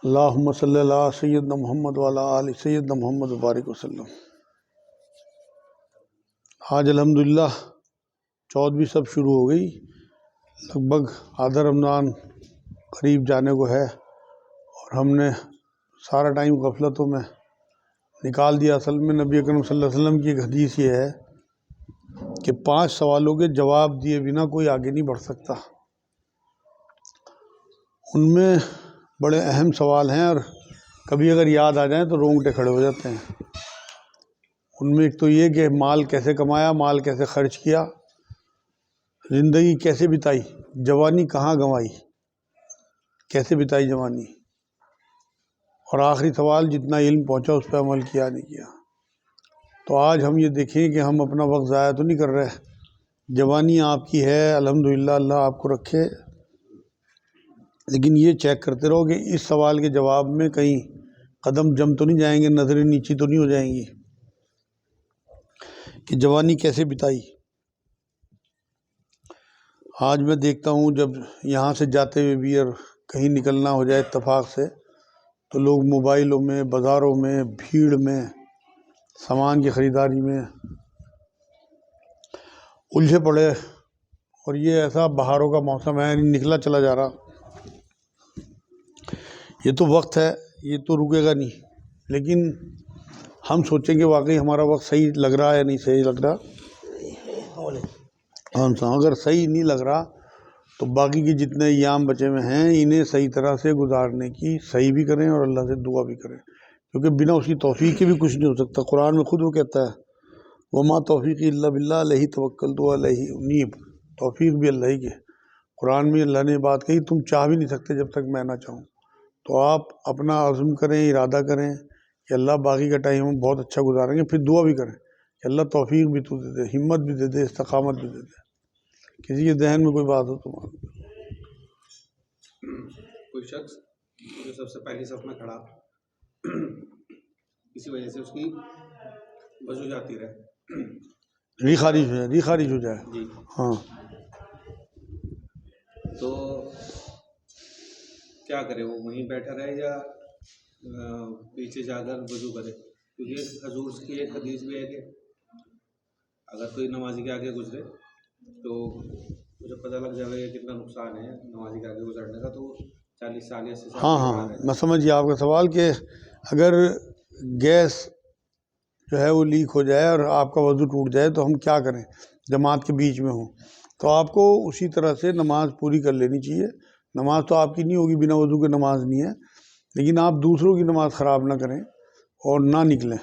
اللہم صلی اللہ سیدنا محمد وعلی آل سیدنا محمد وبارک وسلم۔ آج الحمدللہ 14ویں سب شروع ہو گئی، لگ بھگ آدھا رمضان قریب جانے کو ہے، اور ہم نے سارا ٹائم غفلتوں میں نکال دیا۔ اصل میں نبی اکرم صلی اللہ علیہ وسلم کی ایک حدیث یہ ہے کہ 5 سوالوں کے جواب دیے بنا کوئی آگے نہیں بڑھ سکتا۔ ان میں بڑے اہم سوال ہیں، اور کبھی اگر یاد آ جائیں تو رونگٹے کھڑے ہو جاتے ہیں۔ ان میں ایک تو یہ کہ مال کیسے کمایا، مال کیسے خرچ کیا، زندگی کیسے بتائی، جوانی کہاں گنوائی، کیسے بتائی جوانی، اور آخری سوال جتنا علم پہنچا اس پہ عمل کیا نہیں کیا۔ تو آج ہم یہ دیکھیں کہ ہم اپنا وقت ضائع تو نہیں کر رہے۔ جوانی آپ کی ہے، الحمدللہ، اللہ آپ کو رکھے، لیکن یہ چیک کرتے رہو کہ اس سوال کے جواب میں کہیں قدم جم تو نہیں جائیں گے، نظریں نیچی تو نہیں ہو جائیں گی کہ جوانی کیسے بتائی۔ آج میں دیکھتا ہوں جب یہاں سے جاتے ہوئے بھی اور کہیں نکلنا ہو جائے اتفاق سے، تو لوگ موبائلوں میں، بازاروں میں، بھیڑ میں، سامان کی خریداری میں الجھے پڑے، اور یہ ایسا بہاروں کا موسم ہے، نکلا چلا جا رہا۔ یہ تو وقت ہے، یہ تو رکے گا نہیں، لیکن ہم سوچیں کہ واقعی ہمارا وقت صحیح لگ رہا ہے یا نہیں صحیح لگ رہا۔ اگر صحیح نہیں لگ رہا تو باقی کے جتنے ایام بچے ہوئے ہیں انہیں صحیح طرح سے گزارنے کی صحیح بھی کریں اور اللہ سے دعا بھی کریں، کیونکہ بنا اس کی توفیق کے بھی کچھ نہیں ہو سکتا۔ قرآن میں خود وہ کہتا ہے وَمَا تَوْفِيقِي إِلَّا بِاللَّهِ عَلَيْهِ تَوَكَّلْتُ وَإِلَيْهِ أُنِيبُ۔ توفیق بھی اللہ ہی کی ہے۔ قرآن میں اللہ نے بات کہی تم چاہ بھی نہیں سکتے جب تک میں نہ چاہوں۔ تو آپ اپنا عزم کریں، ارادہ کریں کہ اللہ باقی کا ٹائم ہم بہت اچھا گزاریں گے، پھر دعا بھی کریں کہ اللہ توفیق بھی تو دے دے، ہمت بھی دے دے، استقامت بھی دے دے۔ کسی کے ذہن میں کوئی بات ہو تو مان۔ کوئی شخص جو سب سے پہلی صف میں کھڑا کسی وجہ سے اس کی وضو جاتی رہے، ری خارج ہو جائے جی، ہاں، تو کیا کرے؟ وہ وہیں بیٹھا رہے یا پیچھے جا کر وضو کرے؟ کیونکہ حضور کی ایک حدیث بھی ہے کہ اگر کوئی نمازی کے آگے گزرے تو مجھے پتہ لگ جائے گا کتنا نقصان ہے نمازی کے آگے گزرنے کا، تو 40 سال یا 80 سال ہاں میں سمجھ گیا آپ کا سوال کہ اگر گیس جو ہے وہ لیک ہو جائے اور آپ کا وضو ٹوٹ جائے تو ہم کیا کریں جماعت کے بیچ میں ہوں۔ تو آپ کو اسی طرح سے نماز پوری کر لینی چاہیے۔ نماز تو آپ کی نہیں ہوگی، بنا وضو کے نماز نہیں ہے، لیکن آپ دوسروں کی نماز خراب نہ کریں اور نہ نکلیں۔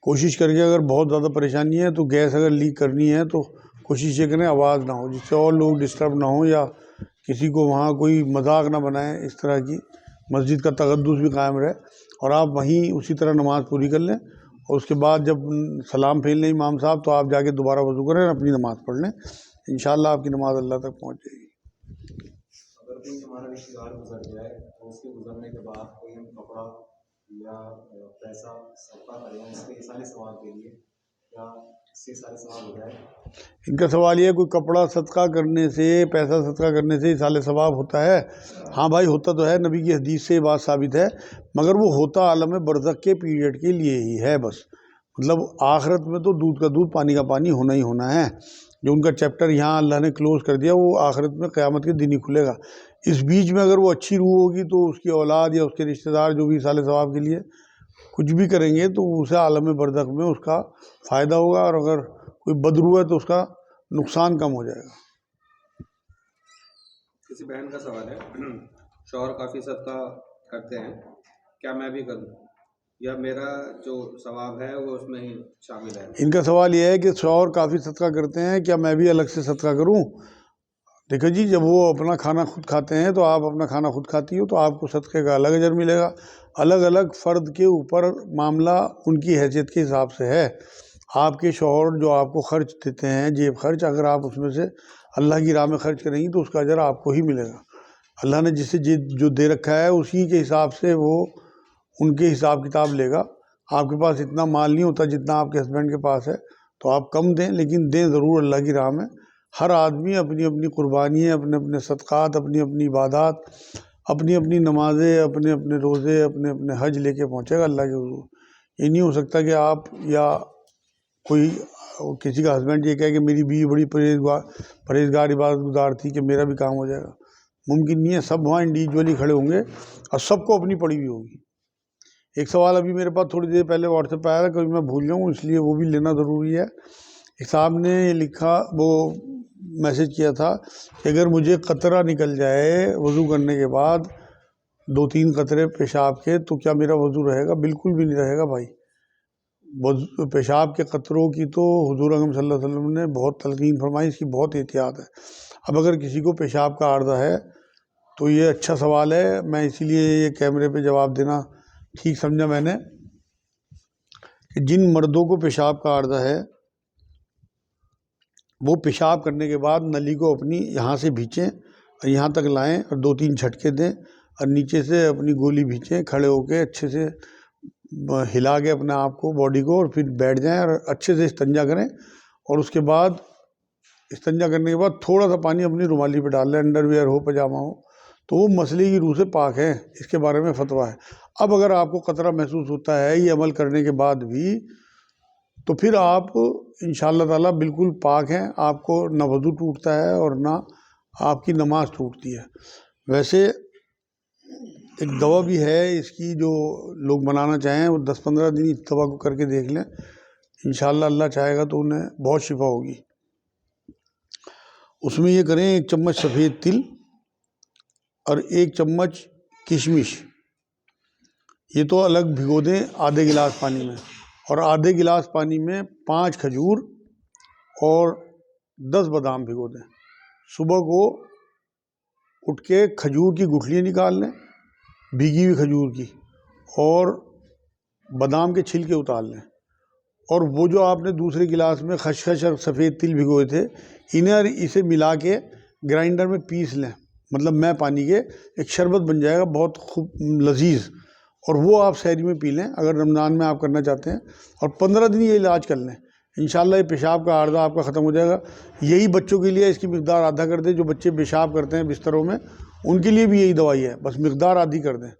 کوشش کر کے اگر بہت زیادہ پریشانی ہے تو گیس اگر لیک کرنی ہے تو کوشش یہ کریں آواز نہ ہو، جس سے اور لوگ ڈسٹرب نہ ہوں یا کسی کو وہاں کوئی مذاق نہ بنائیں، اس طرح کی مسجد کا تقدس بھی قائم رہے، اور آپ وہیں اسی طرح نماز پوری کر لیں، اور اس کے بعد جب سلام پھیر لیں امام صاحب تو آپ جا کے دوبارہ وضو کریں اور اپنی نماز پڑھ لیں، انشاءاللہ آپ کی نماز اللہ تک پہنچ جائے گی۔ اگر کوئی ہمارا رشتہ دار گزر جائے تو اس کے گزرنے کے بعد کوئی ہم کپڑا یا پیسہ صدقہ کریں اس کے سارے ثواب کے لیے، یا اس سے سارے ثواب ہو جائے؟ ان کا سوال یہ ہے کوئی کپڑا صدقہ کرنے سے، پیسہ صدقہ کرنے سے ایصال ثواب ہوتا ہے؟ ہاں بھائی ہوتا تو ہے، نبی کی حدیث سے یہ بات ثابت ہے، مگر وہ ہوتا عالم برزخ کے پیریڈ کے لیے ہی ہے بس۔ مطلب آخرت میں تو دودھ کا دودھ پانی کا پانی ہونا ہی ہونا ہے۔ جو ان کا چیپٹر یہاں اللہ نے کلوز کر دیا وہ آخرت میں قیامت کے دن ہی کھلے گا۔ اس بیچ میں اگر وہ اچھی روح ہوگی تو اس کی اولاد یا اس کے رشتہ دار جو بھی ایصال ثواب کے لیے کچھ بھی کریں گے تو اسے عالم برزخ میں اس کا فائدہ ہوگا، اور اگر کوئی بدروح ہے تو اس کا نقصان کم ہو جائے گا۔ کسی بہن کا سوال ہے، شوہر کافی صدقہ کرتے ہیں، کیا میں بھی کروں یا میرا جو ثواب ہے وہ اس میں ہی شامل ہے؟ ان کا سوال یہ ہے کہ شوہر کافی صدقہ کرتے ہیں، کیا میں بھی الگ سے صدقہ کروں؟ دیکھو جی، جب وہ اپنا کھانا خود کھاتے ہیں تو آپ اپنا کھانا خود کھاتی ہو تو آپ کو صدقے کا الگ اجر ملے گا۔ الگ الگ فرد کے اوپر معاملہ ان کی حیثیت کے حساب سے ہے۔ آپ کے شوہر جو آپ کو خرچ دیتے ہیں، جیب خرچ، اگر آپ اس میں سے اللہ کی راہ میں خرچ کریں گی تو اس کا اجر آپ کو ہی ملے گا۔ اللہ نے جسے جو دے رکھا ہے اسی کے حساب سے وہ ان کے حساب کتاب لے گا۔ آپ کے پاس اتنا مال نہیں ہوتا جتنا آپ کے ہسبینڈ کے پاس ہے، تو آپ کم دیں، لیکن دیں ضرور اللہ کی راہ میں۔ ہر آدمی اپنی اپنی قربانی، اپنے اپنے صدقات، اپنی اپنی عبادات اپنی اپنی نمازیں، اپنے اپنے روزے، اپنے اپنے حج لے کے پہنچے گا اللہ کے حضور۔ یہ نہیں ہو سکتا کہ آپ یا کوئی کسی کا ہسبینڈ یہ کہے کہ میری بیوی بڑی پرہیزگار عبادت گزار تھی کہ میرا بھی کام ہو جائے گا، ممکن نہیں ہے۔ سب وہاں انڈیویجولی کھڑے ہوں گے اور سب کو اپنی پڑی ہوئی ہوگی۔ ایک سوال ابھی میرے پاس تھوڑی دیر پہلے واٹس ایپ پہ آیا تھا، کبھی میں بھول جاؤں اس لیے وہ بھی لینا ضروری ہے۔ ایک صاحب نے یہ لکھا، وہ میسج کیا تھا کہ اگر مجھے قطرہ نکل جائے وضو کرنے کے بعد 2-3 قطرے پیشاب کے، تو کیا میرا وضو رہے گا؟ بالکل بھی نہیں رہے گا بھائی۔ پیشاب کے قطروں کی تو حضور اکرم صلی اللہ علیہ وسلم نے بہت تلقین فرمائی، اس کی بہت احتیاط ہے۔ اب اگر کسی کو پیشاب کا عارضہ ہے تو یہ اچھا سوال ہے، میں اسی لیے یہ کیمرے پہ جواب دینا ٹھیک سمجھا میں نے کہ جن مردوں کو پیشاب کا عارضہ ہے وہ پیشاب کرنے کے بعد نلی کو اپنی یہاں سے بھینچیں اور یہاں تک لائیں اور 2-3 جھٹکے دیں اور نیچے سے اپنی گولی بھینچیں، کھڑے ہو کے اچھے سے ہلا کے اپنے آپ کو، باڈی کو، اور پھر بیٹھ جائیں اور اچھے سے استنجا کریں۔ اور اس کے بعد استنجا کرنے کے بعد تھوڑا سا پانی اپنی رومالی پہ ڈال لیں، انڈر ویئر ہو، پاجامہ ہو، تو وہ مسئلے کی روح سے پاک ہے۔ اس کے بارے میں فتویٰ ہے۔ اب اگر آپ کو قطرہ محسوس ہوتا ہے یہ عمل کرنے کے بعد بھی، تو پھر آپ انشاءاللہ تعالیٰ بالکل پاک ہیں، آپ کو نہ وضو ٹوٹتا ہے اور نہ آپ کی نماز ٹوٹتی ہے۔ ویسے ایک دوا بھی ہے اس کی، جو لوگ بنانا چاہیں وہ 10-15 دن اس دوا کو کر کے دیکھ لیں، انشاءاللہ اللہ چاہے گا تو انہیں بہت شفا ہوگی۔ اس میں یہ کریں، 1 چمچ سفید تل اور 1 چمچ کشمش، یہ تو الگ بھگو دیں آدھے گلاس پانی میں، اور آدھے گلاس پانی میں 5 کھجور اور 10 بادام بھگو دیں۔ صبح کو اٹھ کے کھجور کی گٹھلیاں نکال لیں، بھیگی ہوئی کھجور کی، اور بادام کے چھلکے اتار لیں، اور وہ جو آپ نے دوسرے گلاس میں خشخش اور سفید تل بھگوئے تھے انہیں اور اسے ملا کے گرائنڈر میں پیس لیں، مطلب میں پانی کے ایک شربت بن جائے گا بہت خوب لذیذ، اور وہ آپ سحری میں پی لیں اگر رمضان میں آپ کرنا چاہتے ہیں، اور 15 دن یہ علاج کر لیں، انشاءاللہ یہ پیشاب کا عارضہ آپ کا ختم ہو جائے گا۔ یہی بچوں کے لیے اس کی مقدار آدھا کر دیں، جو بچے پیشاب کرتے ہیں بستروں میں ان کے لیے بھی یہی دوائی ہے، بس مقدار آدھی کر دیں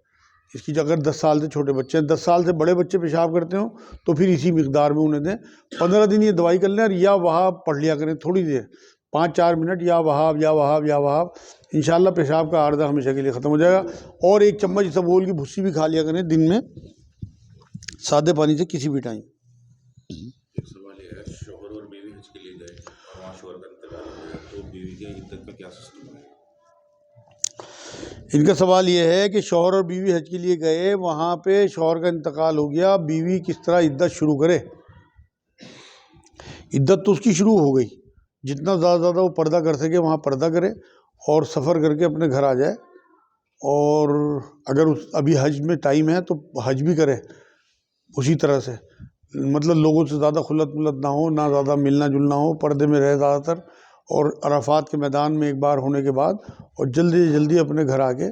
اس کی۔ اگر 10 سال سے چھوٹے بچے ہیں، 10 سال سے بڑے بچے پیشاب کرتے ہوں تو پھر اسی مقدار میں انہیں دیں۔ 15 دن یہ دوائی کر لیں اور یا وہاب پڑھ لیا کریں تھوڑی دیر، 5-4 منٹ، یا وہاب یا وہاب یا وہاب، انشاءاللہ پیشاب کا عارضہ ہمیشہ کے لیے ختم ہو جائے گا۔ اور 1 چمچ اسبگول کی بھسی بھی کھا لیا کریں دن میں سادے پانی سے کسی بھی ٹائم۔ ایک سوال یہ ہے، شوہر اور بیوی حج کے لیے گئے اور وہاں شوہر کا انتقال ہو گیا تو بیوی کے عدت کا کیا سسٹم ہے؟ ان کا سوال یہ ہے کہ شوہر اور بیوی حج کے لیے گئے، وہاں پہ شوہر کا انتقال ہو گیا، بیوی کس طرح عدت شروع کرے؟ عدت تو اس کی شروع ہو گئی، جتنا زیادہ وہ پردہ کر سکے وہاں پردہ کرے اور سفر کر کے اپنے گھر آ جائے، اور اگر ابھی حج میں ٹائم ہے تو حج بھی کرے اسی طرح سے، مطلب لوگوں سے زیادہ خلط ملت نہ ہو، نہ زیادہ ملنا جلنا ہو، پردے میں رہے زیادہ تر، اور عرفات کے میدان میں ایک بار ہونے کے بعد اور جلدی سے جلدی اپنے گھر آ کے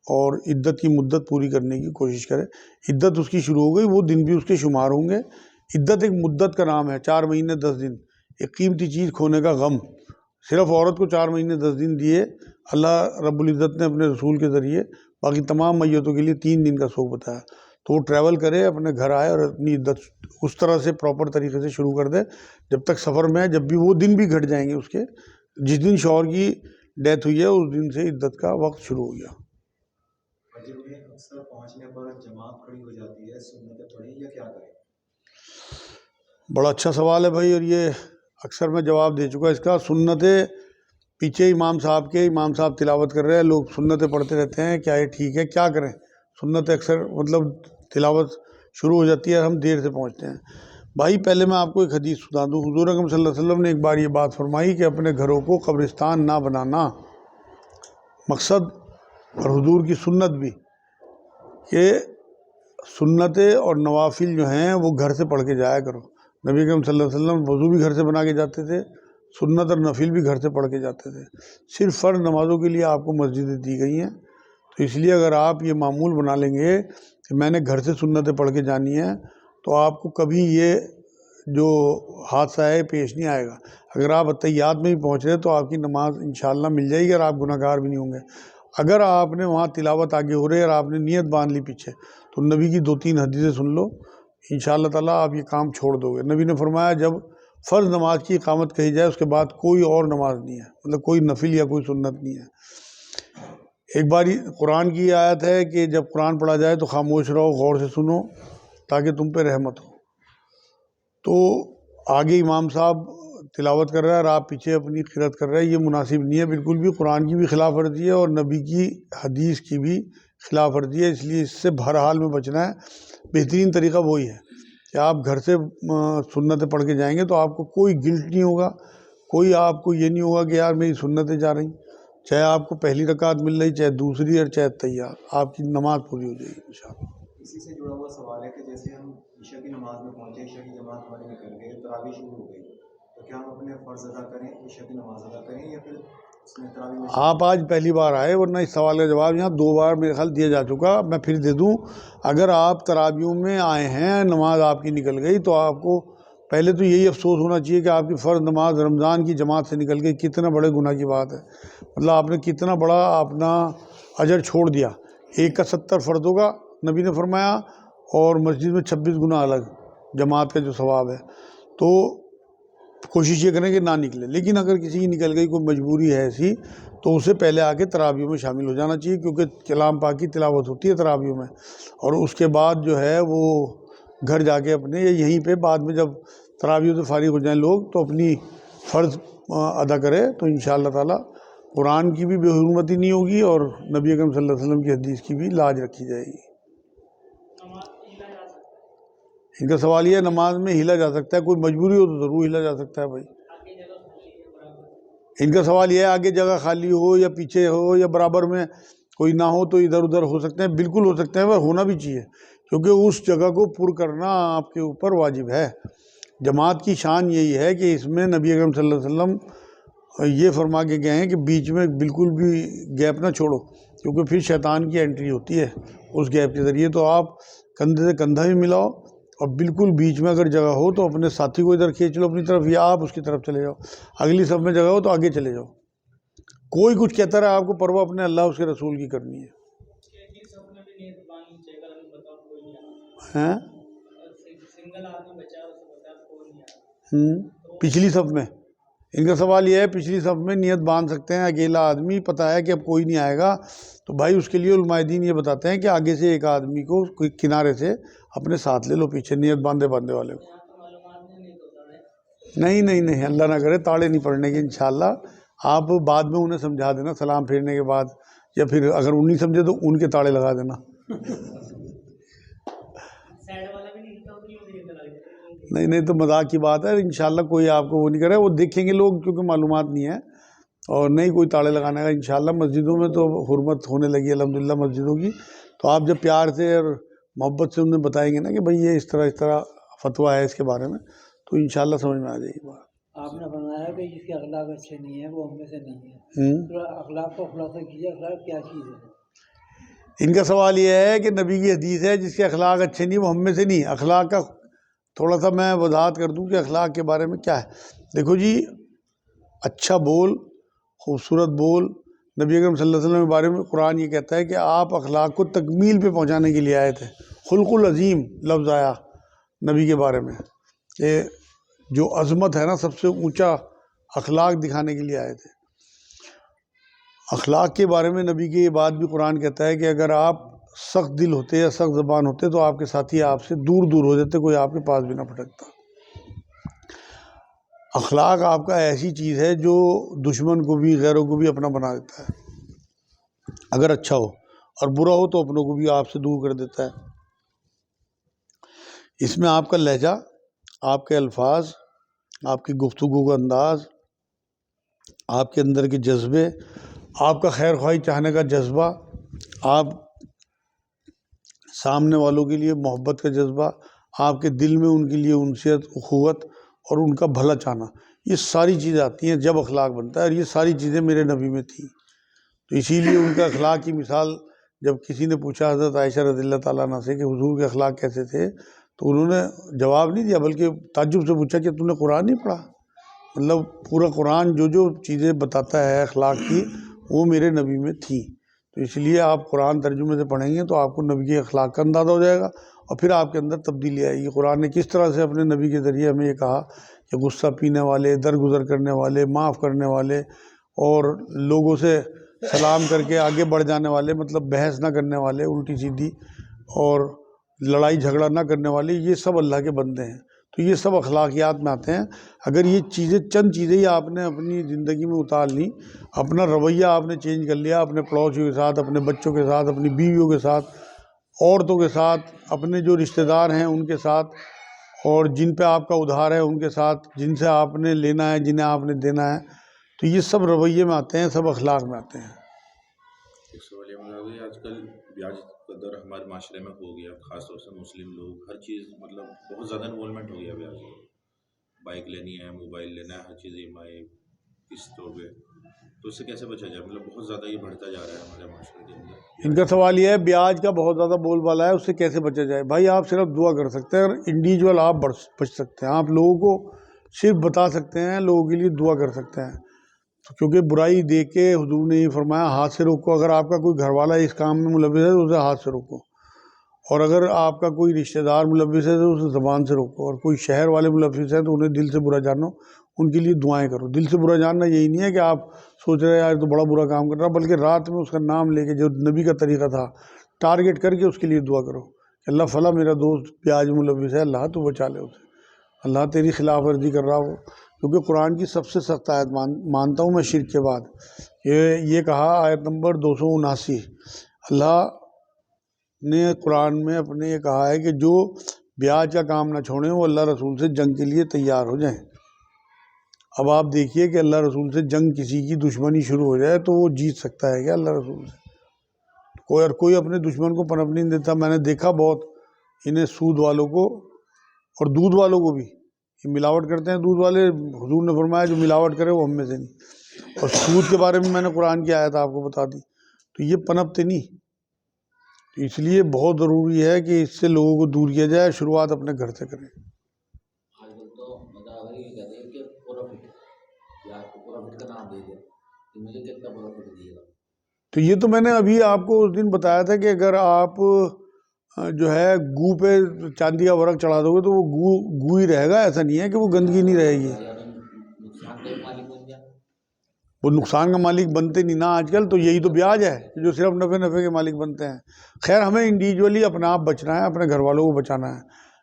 اور عدت کی مدت پوری کرنے کی کوشش کرے۔ عدت اس کی شروع ہو گئی، وہ دن بھی اس کے شمار ہوں گے۔ عدت ایک مدت کا نام ہے، 4 مہینے 10 دن، ایک قیمتی چیز کھونے کا غم۔ صرف عورت کو 4 مہینے 10 دن دیے اللہ رب العزت نے اپنے رسول کے ذریعے، باقی تمام میتوں کے لیے 3 دن کا سوگ بتایا۔ تو وہ ٹریول کرے، اپنے گھر آئے اور اپنی عدت اس طرح سے پراپر طریقے سے شروع کر دے جب تک سفر میں ہے، جب بھی وہ دن بھی گھٹ جائیں گے اس کے، جس دن شوہر کی ڈیتھ ہوئی ہے اس دن سے عدت کا وقت شروع ہو گیا۔ حج میں اکثر پہنچنے پر جماعت کھڑی ہو جاتی ہے، سنتیں پڑھیں یا کیا کریں؟ بڑا اچھا سوال ہے بھائی، اور یہ اکثر میں جواب دے چکا اس کا۔ سنتیں پیچھے امام صاحب تلاوت کر رہے ہیں، لوگ سنتیں پڑھتے رہتے ہیں، کیا یہ ٹھیک ہے؟ کیا کریں؟ سنتیں اکثر مطلب تلاوت شروع ہو جاتی ہے، ہم دیر سے پہنچتے ہیں۔ بھائی پہلے میں آپ کو ایک حدیث سنا دوں، حضور اکرم صلی اللہ علیہ وسلم نے ایک بار یہ بات فرمائی کہ اپنے گھروں کو قبرستان نہ بنانا، مقصد اور حضور کی سنت بھی کہ سنتیں اور نوافل جو ہیں وہ گھر سے پڑھ کے جایا کرو۔ نبی اکرم صلی اللہ علیہ وسلم وضو بھی گھر سے بنا کے جاتے تھے، سنت اور نفل بھی گھر سے پڑھ کے جاتے تھے۔ صرف فرض نمازوں کے لیے آپ کو مسجدیں دی گئی ہیں، تو اس لیے اگر آپ یہ معمول بنا لیں گے کہ میں نے گھر سے سنتیں پڑھ کے جانی ہیں تو آپ کو کبھی یہ جو حادثہ ہے پیش نہیں آئے گا۔ اگر آپ اتحیات میں بھی پہنچ رہے تو آپ کی نماز انشاءاللہ مل جائے گی اور آپ گناہگار بھی نہیں ہوں گے۔ اگر آپ نے وہاں تلاوت آگے ہو رہی ہے اور آپ نے نیت باندھ لی پیچھے، تو نبی کی 2-3 حدیثیں سن لو، انشاءاللہ تعالیٰ آپ یہ کام چھوڑ دو گے۔ نبی نے فرمایا جب فرض نماز کی اقامت کہی جائے اس کے بعد کوئی اور نماز نہیں ہے، مطلب کوئی نفل یا کوئی سنت نہیں ہے۔ ایک باری قرآن کی آیت ہے کہ جب قرآن پڑھا جائے تو خاموش رہو، غور سے سنو تاکہ تم پہ رحمت ہو۔ تو آگے امام صاحب تلاوت کر رہا ہے اور آپ پیچھے اپنی قرات کر رہے ہیں، یہ مناسب نہیں ہے بالکل بھی، قرآن کی بھی خلاف ورزی ہے اور نبی کی حدیث کی بھی خلاف ورزی ہے، اس لیے اس سے بہرحال میں بچنا ہے۔ بہترین طریقہ وہی ہے کہ آپ گھر سے سنتیں پڑھ کے جائیں گے تو آپ کو کوئی گلٹ نہیں ہوگا، کوئی آپ کو یہ نہیں ہوگا کہ یار میری سنتیں جا رہی، چاہے آپ کو پہلی رکعت مل رہی، چاہے دوسری اور چاہے تیار، آپ کی نماز پوری ہو جائے گی انشاءاللہ۔ اسی سے جڑا ہوا سوال ہے کہ جیسے ہم عشاء کی نماز میں پہنچے، عشاء کی جماعت ہماری نکل گئی، تراویح شروع ہو گئی، تو کیا ہم اپنے فرض ادا کریں، عشاء کی نماز ادا کریں، یا پھر اس میں تراویح میں آپ آج پہلی بار آئے، ورنہ اس سوال کا جواب یہاں 2 بار میرے خیال دیا جا چکا، میں پھر دے دوں۔ اگر آپ تراویحوں میں آئے ہیں، نماز آپ کی نکل گئی، تو آپ کو پہلے تو یہی افسوس ہونا چاہیے کہ آپ کی فرض نماز رمضان کی جماعت سے نکل گئی، کتنا بڑے گناہ کی بات ہے، مطلب آپ نے کتنا بڑا اپنا اجر چھوڑ دیا۔ ایک کا 70 فردوں کا نبی نے فرمایا، اور مسجد میں 26 گنا الگ جماعت کا جو ثواب ہے۔ تو کوشش یہ کریں کہ نہ نکلے، لیکن اگر کسی کی نکل گئی، کوئی مجبوری ہے ایسی، تو اسے پہلے آ کے تراویحوں میں شامل ہو جانا چاہیے، کیونکہ کلام پاک کی تلاوت ہوتی ہے تراویحوں میں، اور اس کے بعد جو ہے وہ گھر جا کے اپنے یا یہیں پہ بعد میں جب تراویحوں سے فارغ ہو جائیں لوگ تو اپنی فرض ادا کرے، تو انشاءاللہ تعالیٰ قرآن کی بھی بے حرمتی نہیں ہوگی اور نبی اکرم صلی اللہ علیہ وسلم کی حدیث کی بھی لاج رکھی جائے گی۔ ان کا سوال یہ ہے نماز میں ہلا جا سکتا ہے، کوئی مجبوری ہو تو ضرور ہلا جا سکتا ہے بھائی۔ ان کا سوال یہ ہے آگے جگہ خالی ہو یا پیچھے ہو یا برابر میں کوئی نہ ہو تو ادھر ادھر ہو سکتے ہیں، بالکل ہو سکتے ہیں، پر ہونا بھی چاہیے، کیونکہ اس جگہ کو پر کرنا آپ کے اوپر واجب ہے۔ جماعت کی شان یہی ہے کہ اس میں نبی اکرم صلی اللہ علیہ وسلم یہ فرما کے گئے ہیں کہ بیچ میں بالکل بھی گیپ نہ چھوڑو، کیونکہ پھر شیطان کی انٹری ہوتی ہے اس گیپ کے ذریعے۔ تو آپ کندھے سے کندھا بھی ملاؤ، اور بالکل بیچ میں اگر جگہ ہو تو اپنے ساتھی کو ادھر کھینچ لو اپنی طرف، یا آپ اس کی طرف چلے جاؤ، اگلی صف میں جگہ ہو تو آگے چلے جاؤ۔ کوئی کچھ کہتا رہا، آپ کو پرواہ اپنے اللہ اس کے رسول کی کرنی ہے۔ پچھلی صف میں ان کا سوال یہ ہے، پچھلی صف میں نیت باندھ سکتے ہیں، اکیلا آدمی پتہ ہے کہ اب کوئی نہیں آئے گا، تو بھائی اس کے لیے علماء دین یہ بتاتے ہیں کہ آگے سے ایک آدمی کو کوئی کنارے سے اپنے ساتھ لے لو، پیچھے نیت باندھے والے کو۔ نہیں، اللہ نہ کرے تاڑے نہیں پڑنے کے انشاءاللہ۔ آپ بعد میں انہیں سمجھا دینا سلام پھیرنے کے بعد، یا پھر اگر ان نہیں سمجھے تو ان کے تاڑے لگا دینا۔ نہیں تو مذاق کی بات ہے، انشاءاللہ کوئی آپ کو وہ نہیں کرے، وہ دیکھیں گے لوگ کیونکہ معلومات نہیں ہے، اور نہیں کوئی تاڑے لگانے کا انشاءاللہ۔ مسجدوں میں تو حرمت ہونے لگی الحمدللہ مسجدوں کی، تو آپ جب پیار سے اور محبت سے انہیں بتائیں گے نا کہ بھائی یہ اس طرح فتویٰ ہے اس کے بارے میں، تو انشاءاللہ سمجھ میں آ جائے گی بات۔ آپ نے فرمایا کہ جس کے اخلاق اچھے نہیں ہیں وہ ہم میں سے نہیں ہے، تو اخلاق کو خلاصہ کیجیے، اخلاق کیا چیز ہے؟ ان کا سوال یہ ہے کہ نبی کی حدیث ہے جس کے اخلاق اچھے نہیں وہ ہم میں سے نہیں۔ اخلاق کا تھوڑا سا میں وضاحت کر دوں کہ اخلاق کے بارے میں کیا ہے۔ دیکھو جی، اچھا بول، خوبصورت بول، نبی اکرم صلی اللہ علیہ وسلم کے بارے میں قرآن یہ کہتا ہے کہ آپ اخلاق کو تکمیل پہ پہنچانے کے لیے آئے تھے۔ خلق العظیم لفظ آیا نبی کے بارے میں کہ جو عظمت ہے نا، سب سے اونچا اخلاق دکھانے کے لیے آئے تھے۔ اخلاق کے بارے میں نبی کی یہ بات بھی قرآن کہتا ہے کہ اگر آپ سخت دل ہوتے یا سخت زبان ہوتے تو آپ کے ساتھی آپ سے دور ہو جاتے، کوئی آپ کے پاس بھی نہ پھٹکتا۔ اخلاق آپ کا ایسی چیز ہے جو دشمن کو بھی غیروں کو بھی اپنا بنا دیتا ہے، اگر اچھا ہو، اور برا ہو تو اپنوں کو بھی آپ سے دور کر دیتا ہے۔ اس میں آپ کا لہجہ، آپ کے الفاظ، آپ کی گفتگو کا انداز، آپ کے اندر کے جذبے، آپ کا خیر خواہی چاہنے کا جذبہ، آپ سامنے والوں کے لیے محبت کا جذبہ، آپ کے دل میں ان کے لیے انسیت، اخوت اور ان کا بھلا چاہنا، یہ ساری چیزیں آتی ہیں جب اخلاق بنتا ہے، اور یہ ساری چیزیں میرے نبی میں تھیں۔ تو اسی لیے ان کا اخلاق کی مثال جب کسی نے پوچھا حضرت عائشہ رضی اللہ تعالیٰ عنہ سے کہ حضور کے اخلاق کیسے تھے، تو انہوں نے جواب نہیں دیا بلکہ تعجب سے پوچھا کہ تم نے قرآن نہیں پڑھا؟ مطلب پورا قرآن جو چیزیں بتاتا ہے اخلاق کی وہ میرے نبی میں تھیں۔ تو تو اس لیے آپ قرآن ترجمے سے پڑھیں گے تو آپ کو نبی کے اخلاق کا اندازہ ہو جائے گا، اور پھر آپ کے اندر تبدیلی آئے گی۔ قرآن نے کس طرح سے اپنے نبی کے ذریعے ہمیں یہ کہا کہ غصہ پینے والے، درگزر کرنے والے، معاف کرنے والے، اور لوگوں سے سلام کر کے آگے بڑھ جانے والے، مطلب بحث نہ کرنے والے الٹی سیدھی، اور لڑائی جھگڑا نہ کرنے والے، یہ سب اللہ کے بندے ہیں۔ تو یہ سب اخلاقیات میں آتے ہیں۔ اگر یہ چیزیں، چند چیزیں ہی آپ نے اپنی زندگی میں اتار لیں، اپنا رویہ آپ نے چینج کر لیا، اپنے پڑوسیوں کے ساتھ، اپنے بچوں کے ساتھ، اپنی بیویوں کے ساتھ، عورتوں کے ساتھ، اپنے جو رشتہ دار ہیں ان کے ساتھ، اور جن پہ آپ کا ادھار ہے ان کے ساتھ، جن سے آپ نے لینا ہے، جنہیں آپ نے دینا ہے، تو یہ سب رویے میں آتے ہیں، سب اخلاق میں آتے ہیں۔ ایک سوال یہ مطلب آج کل بیاج کا در ہمارے معاشرے میں ہو گیا، خاص طور سے مسلم لوگ، ہر چیز مطلب بہت زیادہ انوالومنٹ ہو گیا بیاج کا۔ بائک لینی ہے، موبائل لینا ہے، ہر چیز EMI قسطوں پہ، تو اس سے کیسے بچا جائے؟ مطلب بہت زیادہ یہ بڑھتا جا رہا ہے ہمارے معاشرے کے اندر۔ ان کا سوال یہ ہے بیاج کا بہت زیادہ بول بالا ہے، اس سے کیسے بچا جائے؟ بھائی آپ صرف دعا کر سکتے ہیں، انڈیویجول آپ بچ سکتے ہیں، آپ لوگوں کو صرف بتا سکتے ہیں، لوگوں کے لیے دعا کر سکتے ہیں، کیونکہ برائی دیکھ کے حضور نے یہ فرمایا ہاتھ سے روکو۔ اگر آپ کا کوئی گھر والا اس کام میں ملوث ہے تو اسے ہاتھ سے روکو، اور اگر آپ کا کوئی رشتہ دار ملوث ہے تو اسے زبان سے روکو، اور کوئی شہر والے ملوث ہیں تو انہیں دل سے برا جانو، ان کے لیے دعائیں کرو۔ دل سے برا جاننا یہی نہیں ہے کہ آپ سوچ رہے ہیں یار تو بڑا برا کام کر رہا، بلکہ رات میں اس کا نام لے کے، جو نبی کا طریقہ تھا، ٹارگٹ کر کے اس کے لیے دعا کرو کہ اللہ فلاں میرا دوست بیاج ملوث ہے، اللہ تو بچا لے اسے، اللہ تیری خلاف ورزی کر رہا ہو۔ کیونکہ قرآن کی سب سے سخت آیت مانتا ہوں میں شرک کے بعد، یہ کہا آیت نمبر 279، اللہ نے قرآن میں اپنے یہ کہا ہے کہ جو بیاج کا کام نہ چھوڑیں وہ اللہ رسول سے جنگ کے لیے تیار ہو جائیں۔ اب آپ دیکھیے کہ اللہ رسول سے جنگ، کسی کی دشمنی شروع ہو جائے تو وہ جیت سکتا ہے کیا اللہ رسول سے؟ کوئی اپنے دشمن کو پنپ نہیں دیتا۔ میں نے دیکھا بہت انہیں، سود والوں کو اور دودھ والوں کو بھی، یہ ملاوٹ کرتے ہیں دودھ والے، حضور نے فرمایا جو ملاوٹ کرے وہ ہم میں سے نہیں، اور سود کے بارے میں نے قرآن کی آیت آپ کو بتا دی، تو یہ پنپتے نہیں۔ تو اس لیے بہت ضروری ہے کہ اس سے لوگوں کو دور کیا جائے، شروعات اپنے گھر سے کریں۔ آج کل تو مطلب یہ کہتے ہیں کہ پروفٹ، یا آپ کو پروفٹ کا نام دے دیں کہ مجھے کتنا پروفٹ دیے گا۔ تو یہ تو میں نے ابھی آپ کو اس دن بتایا تھا کہ اگر آپ جو ہے گو پہ چاندی کا ورق چڑھا دو گے تو وہ گو ہی رہے گا، ایسا نہیں ہے کہ وہ گندگی نہیں رہے گی۔ نقصان کا مالک بن جائے، وہ نقصان کا مالک بنتے نہیں نا آج کل، تو یہی تو بیاج ہے جو صرف نفع کے مالک بنتے ہیں۔ خیر ہمیں انڈیویجولی اپنے آپ بچنا ہے، اپنے گھر والوں کو بچانا ہے۔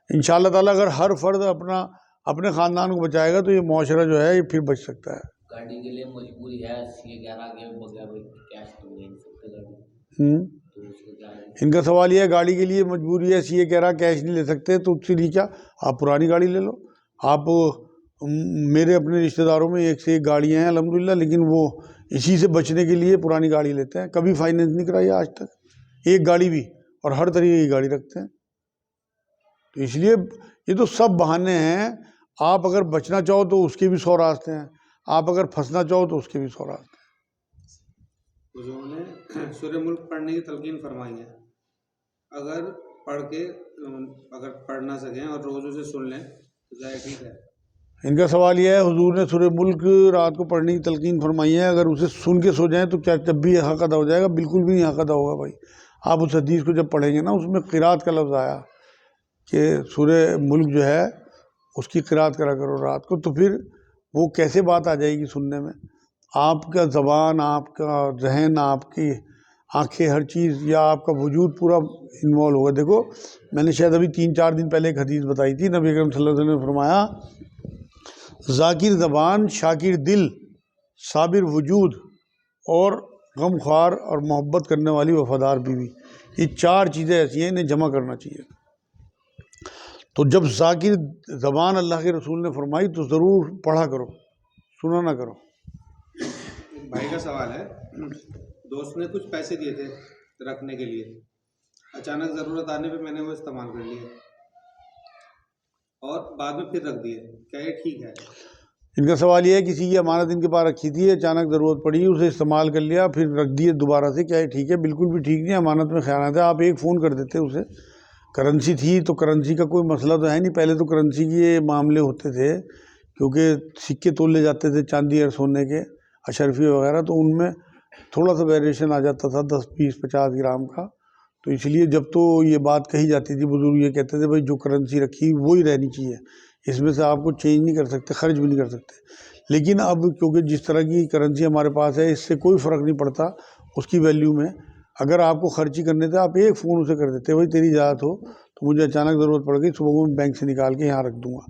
انشاءاللہ تعالیٰ اگر ہر فرد اپنے خاندان کو بچائے گا تو یہ معاشرہ جو ہے یہ پھر بچ سکتا ہے۔ گاڑی کے لیے مجبوری ہے، یہ کہہ رہا کہ بغیر کیش تو نہیں سکتے گاڑی، تو اس کو کیا ہے؟ ان کا سوال یہ ہے گاڑی کے لیے مجبوری ہے، یہ کہہ رہا کیش نہیں لے سکتے، تو اس کے لیے کیا، آپ پرانی گاڑی لے لو۔ آپ میرے اپنے رشتہ داروں میں ایک سے ایک گاڑیاں ہیں الحمدللہ، لیکن وہ اسی سے بچنے کے لیے پرانی گاڑی لیتے ہیں، کبھی فائننس نہیں کرائی آج تک ایک گاڑی بھی، اور ہر طریقے کی گاڑی رکھتے ہیں۔ تو اس لیے یہ تو سب بہانے ہیں۔ آپ اگر بچنا چاہو تو اس کے بھی 100 راستے ہیں، آپ اگر پھنسنا چاہو تو اس کے بھی 100 راستے ہیں۔ حضور نے سورہ ملک پڑھنے کی تلقین فرمائی ہے، اگر پڑھ نہ سکیں اور روز اسے سن لیں تو ظاہر ٹھیک ہے۔ ان کا سوال یہ ہے حضور نے سورہ ملک رات کو پڑھنے کی تلقین فرمائی ہے، اگر اسے سن کے سو جائیں تو کیا جب بھی حق ادا ہو جائے گا؟ بالکل بھی نہیں حق ادا ہوگا بھائی۔ آپ اس حدیث کو جب پڑھیں گے نا، اس میں قرات کا لفظ آیا کہ سورہ ملک جو ہے اس کی قرات کرا کرو رات کو، تو پھر وہ کیسے بات آ جائے گی سننے میں؟ آپ کا زبان، آپ کا ذہن، آپ کی آنکھیں، ہر چیز، یا آپ کا وجود پورا انوالو ہوگا۔ دیکھو میں نے شاید ابھی 3-4 دن پہلے ایک حدیث بتائی تھی، نبی اکرم صلی اللہ علیہ وسلم نے فرمایا ذاکر زبان، شاکر دل، صابر وجود، اور غم خوار اور محبت کرنے والی وفادار بیوی، یہ 4 چیزیں ایسی ہیں انہیں جمع کرنا چاہیے۔ تو جب ذاکر زبان اللہ کے رسول نے فرمائی تو ضرور پڑھا کرو، سنا نہ کرو۔ ایک بھائی کا سوال ہے، دوست نے کچھ پیسے دیے تھے رکھنے کے لیے، اچانک ضرورت آنے پہ میں نے وہ استعمال کر لیے اور بعد میں پھر رکھ دیے، کیا یہ ٹھیک ہے؟ ان کا سوال یہ ہے کسی کی امانت ان کے پاس رکھی تھی، اچانک ضرورت پڑی، اسے استعمال کر لیا، پھر رکھ دیے دوبارہ سے، کیا یہ ٹھیک ہے؟ بالکل بھی ٹھیک نہیں، امانت میں خیانت ہے۔ آپ ایک فون کر دیتے اسے، کرنسی تھی تو کرنسی کا کوئی مسئلہ تو ہے نہیں، پہلے تو کرنسی کے معاملے ہوتے تھے کیونکہ سکے تولے جاتے تھے چاندی اور سونے کے، اشرفی وغیرہ، تو ان میں تھوڑا سا ویریشن آ جاتا تھا 10 20 50 گرام کا. تو اس لیے جب تو یہ بات کہی جاتی تھی بزرگ یہ کہتے تھے بھائی جو کرنسی رکھی وہی رہنی چاہیے, اس میں سے آپ کو چینج نہیں کر سکتے, خرچ بھی نہیں کر سکتے. لیکن اب کیونکہ جس طرح کی کرنسی ہمارے پاس ہے اس سے کوئی فرق نہیں پڑتا اس کی ویلیو میں. اگر آپ کو خرچی کرنے تھے آپ ایک فون اسے کر دیتے بھائی تیری اجازت ہو تو مجھے اچانک ضرورت پڑ گئی صبح کو میں بینک سے نکال کے یہاں رکھ دوں گا,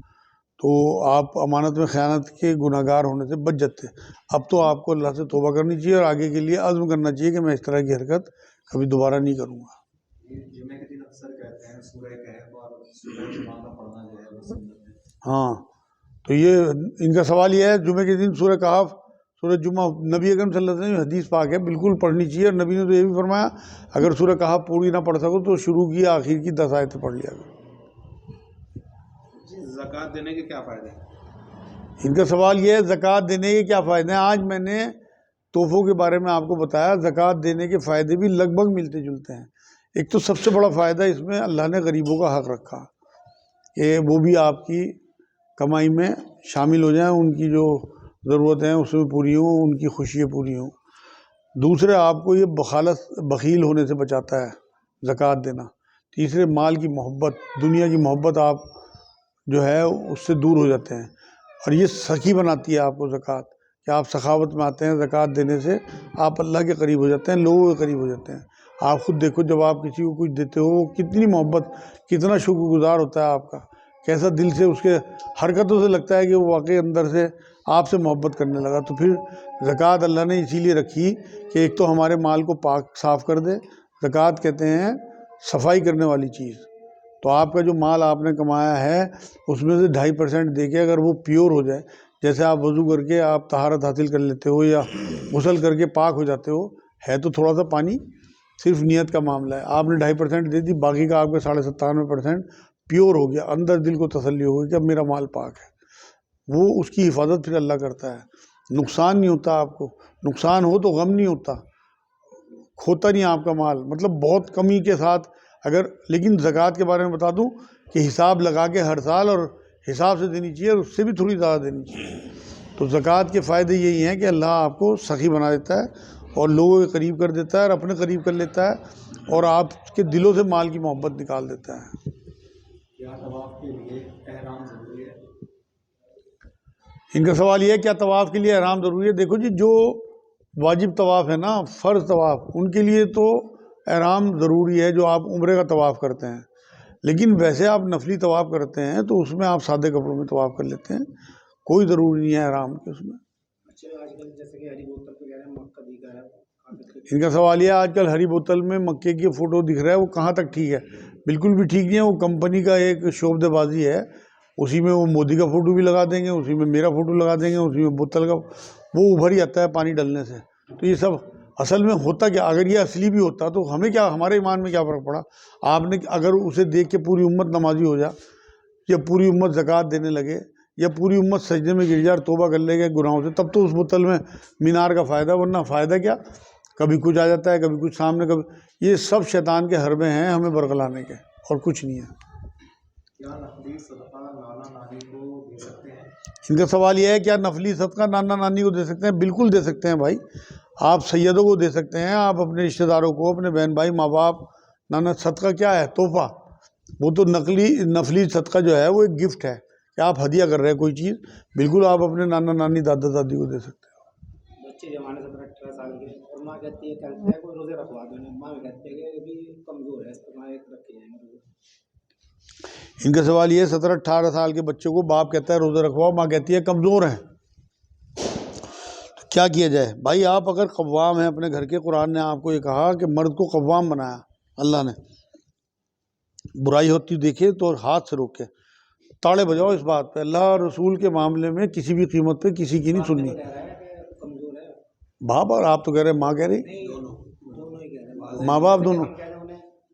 تو آپ امانت میں خیانت کے گناہ گار ہونے سے بچ جاتے. اب تو آپ کو اللہ سے توبہ کرنی چاہیے اور آگے کے لیے عزم کرنا چاہیے کہ میں اس طرح کی حرکت کبھی دوبارہ نہیں کروں گا. جمعے کے دن اکثر کہتے ہیں سورہ کہف اور سورہ جمعہ کا پڑھنا جو ہے وہ سنت ہے. ہاں تو یہ ان کا سوال یہ ہے جمعے کے دن سورہ کہف سورہ جمعہ نبی اکرم صلی اللہ علیہ وسلم حدیث پاک ہے بالکل پڑھنی چاہیے, اور نبی نے تو یہ بھی فرمایا اگر سورہ کہف پوری نہ پڑھ سکو تو شروع کی آخر کی 10 آیتیں پڑھ لیا کرو. زکوٰۃ دینے کے کیا فائدے ہیں؟ ان کا سوال یہ ہے زکوٰۃ دینے کے کیا فائدے ہیں. آج میں نے تحفوں کے بارے میں آپ کو بتایا, زکوٰۃ دینے کے فائدے بھی لگ بھگ ملتے جلتے ہیں. ایک تو سب سے بڑا فائدہ اس میں اللہ نے غریبوں کا حق رکھا کہ وہ بھی آپ کی کمائی میں شامل ہو جائیں, ان کی جو ضرورتیں ہیں اس میں پوری ہوں, ان کی خوشیاں پوری ہوں. دوسرے آپ کو یہ بخیل ہونے سے بچاتا ہے زکوٰۃ دینا. تیسرے مال کی محبت, دنیا کی محبت آپ جو ہے اس سے دور ہو جاتے ہیں, اور یہ سخی بناتی ہے آپ کو زکوٰۃ کہ آپ سخاوت میں آتے ہیں. زکوٰۃ دینے سے آپ اللہ کے قریب ہو جاتے ہیں, لوگوں کے قریب ہو جاتے ہیں. آپ خود دیکھو جب آپ کسی کو کچھ دیتے ہو کتنی محبت, کتنا شکر گزار ہوتا ہے آپ کا, کیسا دل سے اس کے حرکتوں سے لگتا ہے کہ وہ واقعی اندر سے آپ سے محبت کرنے لگا. تو پھر زکوٰۃ اللہ نے اسی لیے رکھی کہ ایک تو ہمارے مال کو پاک صاف کر دے. زکوٰۃ کہتے ہیں صفائی کرنے والی چیز. تو آپ کا جو مال آپ نے کمایا ہے اس میں سے 2.5% دے کے اگر وہ پیور ہو جائے, جیسے آپ وضو کر کے آپ طہارت حاصل کر لیتے ہو یا غسل کر کے پاک ہو جاتے ہو, ہے تو تھوڑا سا پانی, صرف نیت کا معاملہ ہے. آپ نے 2.5% دے دی, باقی کا آپ کا 97.5% پیور ہو گیا, اندر دل کو تسلی ہو گئی کہ اب میرا مال پاک ہے. وہ اس کی حفاظت پھر اللہ کرتا ہے. نقصان نہیں ہوتا آپ کو, نقصان ہو تو غم نہیں ہوتا, کھوتا نہیں آپ کا مال, مطلب بہت کمی کے ساتھ اگر. لیکن زکوٰۃ کے بارے میں بتا دوں کہ حساب لگا کے ہر سال اور حساب سے دینی چاہیے, اور اس سے بھی تھوڑی زیادہ دینی چاہیے. تو زکوٰۃ کے فائدے یہی ہیں کہ اللہ آپ کو سخی بنا دیتا ہے اور لوگوں کے قریب کر دیتا ہے اور اپنے قریب کر لیتا ہے, اور آپ کے دلوں سے مال کی محبت نکال دیتا ہے. کیا طواف کے لیے احرام ضروری ہے؟ ان کا سوال یہ ہے کیا طواف کے لیے احرام ضروری ہے. دیکھو جی, جو واجب طواف ہے نا, فرض طواف, ان کے لیے تو احرام ضروری ہے جو آپ عمرے کا طواف کرتے ہیں. لیکن ویسے آپ نفلی طواف کرتے ہیں تو اس میں آپ سادے کپڑوں میں طواف کر لیتے ہیں, کوئی ضروری نہیں ہے احرام کے اس میں. ان کا سوال یہ ہے آج کل ہری بوتل میں مکے کی فوٹو دکھ رہا ہے, وہ کہاں تک ٹھیک ہے؟ بالکل بھی ٹھیک نہیں ہے. وہ کمپنی کا ایک شعبدے بازی ہے, اسی میں وہ مودی کا فوٹو بھی لگا دیں گے, اسی میں میرا فوٹو لگا دیں گے, اسی میں بوتل کا وہ ابھر ہی آتا ہے پانی ڈلنے سے. تو یہ سب اصل میں ہوتا کیا, اگر یہ اصلی بھی ہوتا تو ہمیں کیا, ہمارے ایمان میں کیا فرق پڑا. آپ نے اگر اسے دیکھ کے پوری امت نمازی ہو جا, یا پوری امت زکوٰۃ دینے لگے, یا پوری امت سجدے میں گر جائے اور توبہ کر لے گئے گناہوں سے, تب تو اس بوتل میں مینار کا فائدہ, ورنہ فائدہ کیا, کبھی کچھ آ جاتا ہے, کبھی کچھ سامنے, کبھی یہ سب شیطان کے حربے ہیں ہمیں برگلانے کے, اور کچھ نہیں ہے. کیا نقلی صدقہ نانا نانی کو دے سکتے ہیں؟ ان کا سوال یہ ہے کیا نفلی صدقہ نانا نانی کو دے سکتے ہیں. بالکل دے سکتے ہیں بھائی, آپ سیدوں کو دے سکتے ہیں, آپ اپنے رشتہ داروں کو, اپنے بہن بھائی, ماں باپ. نانا صدقہ کیا ہے؟ تحفہ. وہ تو نفلی صدقہ جو ہے وہ ایک گفٹ ہے کہ آپ ہدیہ کر رہے ہیں کوئی چیز, بالکل آپ اپنے نانا نانی دادا دادی کو دے سکتے ہیں. بچے جمانے 17-18 سال کے, اور ماں کہتی ہے کہتے ہیں کوئی روزے رکھوا دو, ماں کہتے ہیں کہ ابھی کمزور ہے, اس پر رکھے جائیں گے. ان کا سوال یہ ہے 17-18 سال کے بچوں کو باپ کہتا ہے روزہ رکھواؤ, ماں کہتی ہے کمزور ہیں, تو کیا کیا جائے؟ بھائی آپ اگر قوام ہیں اپنے گھر کے, قرآن نے آپ کو یہ کہا کہ مرد کو قوام بنایا اللہ نے, برائی ہوتی دیکھے تو ہاتھ سے روکے, تاڑے بجاؤ اس بات پہ. اللہ اور رسول کے معاملے میں کسی بھی قیمت پہ کسی کی نہیں سننی. باپ اور آپ تو کہہ رہے ہیں, ماں کہہ رہی, ماں باپ دونوں,